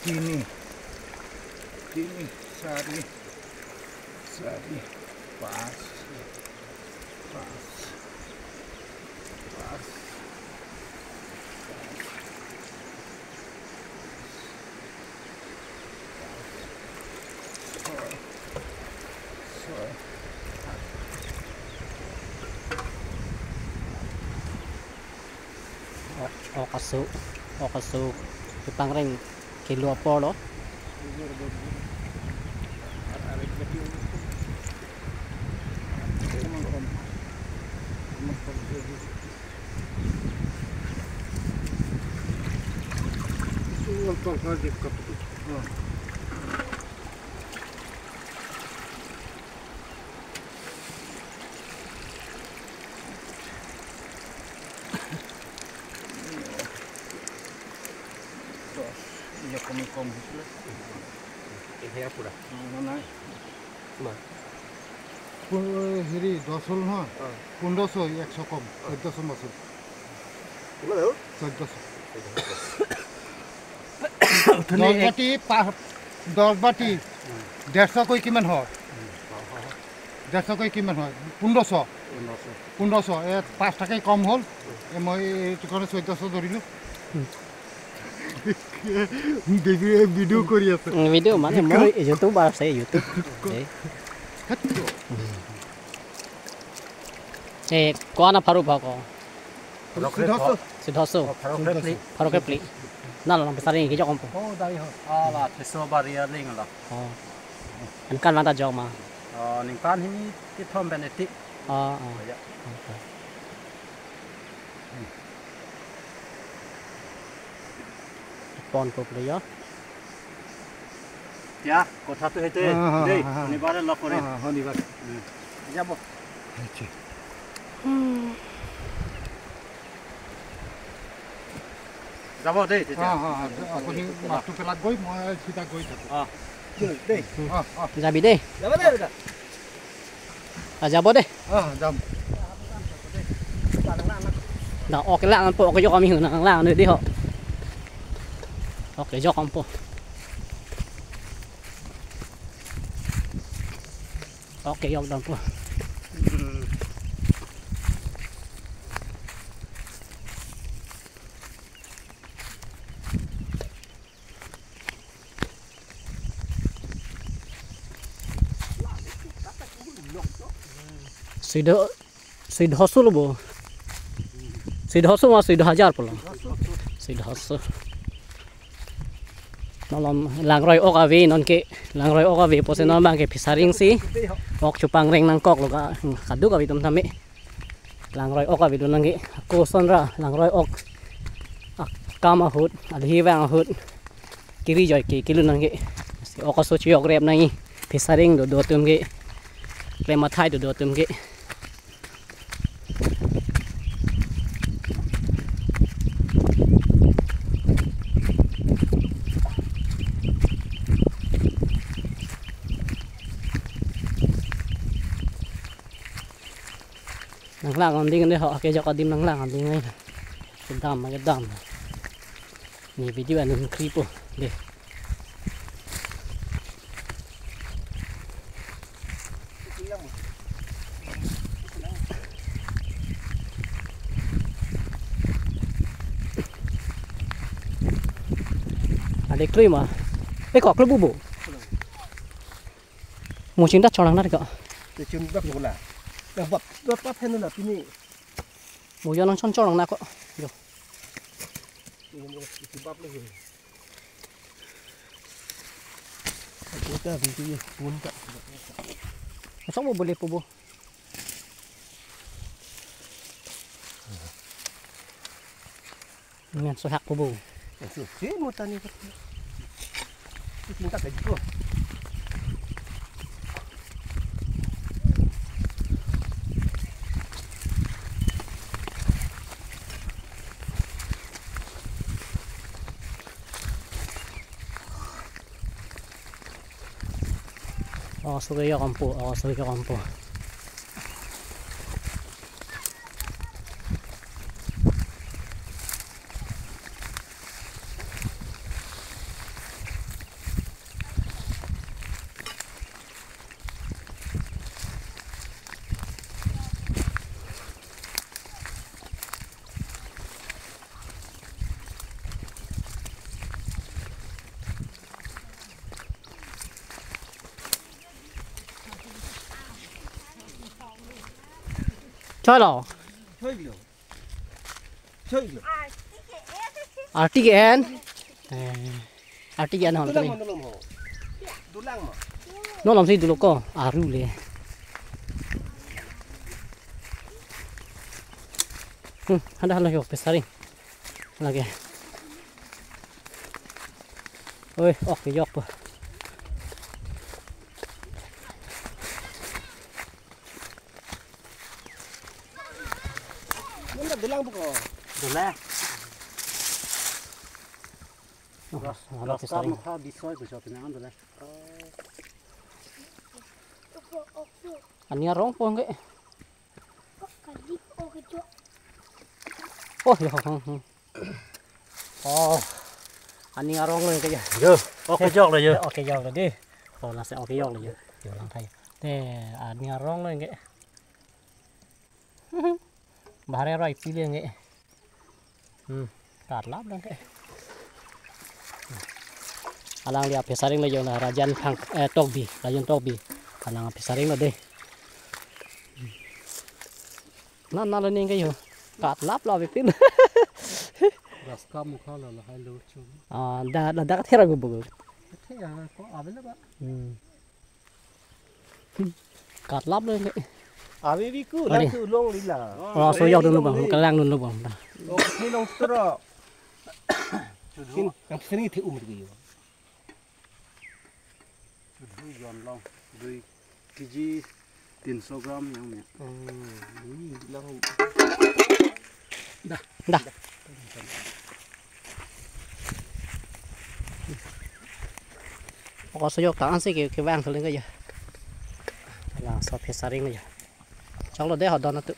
Tini, Sari, pas. Soy. Okasu Pangring kilo apa lo? Ya kom gitu. Ini apa dah? Mana? Cuma. হেৰি 10 হ'ল নহয় 1500 100 কম 1400 মাছৰ Gimana tuh? 1400 10 বাটি 150 কৈ কিমান হয় 150 কৈ কিমান হয় 1500 এ 5 টাকাই কম হ'ল মই এইটো কাৰণে 1400 ধৰিলো ভিডিও কৰি আছে Video mana? Mau YouTuber saya YouTube. Kau anak paru bako. Sidhoso. Paru kepli. Nah, lang besar ini kijak kompo. Oh, dari ho. Lah, teso baria ling lah. Oh. Kan mata jauh mah. Ning kan ini kita benetik. Oh. Ya. Pon ko ya. Ya, kota tu itu. Deh, ini barang laporin. Ini bar. Ya, boh. যাব দেই তেতিয়া আপুনি মাছটো পেলাত গৈ মই চিধা গৈ থাকো দেই Jabi deh. যাব দেই বেটা Jabo deh. যাম Dah oke lah ampo oke jo kami nang lang ni di ho. Oke jo kampo. Oke yok dampo. Sidhoso lo bo. Sidhoso mas Sidhajar pula. Sidhoso. Nalam langroy okavi non ke langroy okavi pose non bang ke pisaring si. Ok cupang ring nang kok lo ka kadu ka bitum tami. Langroy okavi do nang ke ko sonra langroy ok kama hut adhi wang hut kiri joy ke kilu nang ke okaso chiok rep nang pisaring do tum ke klema thai do tum ke nang lang ang ding deh ho ke jo kadim nang lang ang ding ai sedam ma dam ni video an kripo deh ada krim ah kok klebu bu mau cinta corang nar kok chừng bắp là bắp hết là pini mau yo nang con corang na kok yo bắp lagi kita binti pun tak masuk mau boleh bu dengan sohak bu sih mau tani minta kayak gitu Suka kampo, suka kampo. Chơi lò. Chơi được. Chơi được. RTGN. RTGN hả? Tôi làm hổ. Tôi làm mà. Nó làm gì tụi cô? À ru liền. Ada yok besarin. Lagi. Oi, cái yok po. Nó tôi làm bụng. Được lẽ. Ada besarin. Nó đi soi của cho tụi nó được lẽ. Anh rong po enggak? Oh, ya không. Oh. Anh rong lên cái gì? Dơ. Ok chọc rồi dơ. Ok dọc rồi đi. Rồi là sẽ ok dọc rồi giờ làm thay. Thế anh rong lên cái. Bahare right pilih cái. Tar lap dong cái. Alang lihat pesaring lagi na Rajan Pang Togbi, Rajan Togbi. Alang pesaring lagi. Nah lên cái gì? Cắt lap lo pin. Raska mukha là hai lô chung. Dah thera gue bagus. Thế à, có ave đó bạn. Cắt lap lên cái. Ave vi cứ làm cứ long đi là. So dọc dulu bang, kelang dulu bang. Ini long tera. Xin, yang sini thì đi. Đuôi giòn long, đuôi kg 300 gram yang mẹ. Long. Dah. Có số dọc tảng sih cái vang thôi lên cái gì. Là so pesaring aja. Chắc là để họ đón nó tự.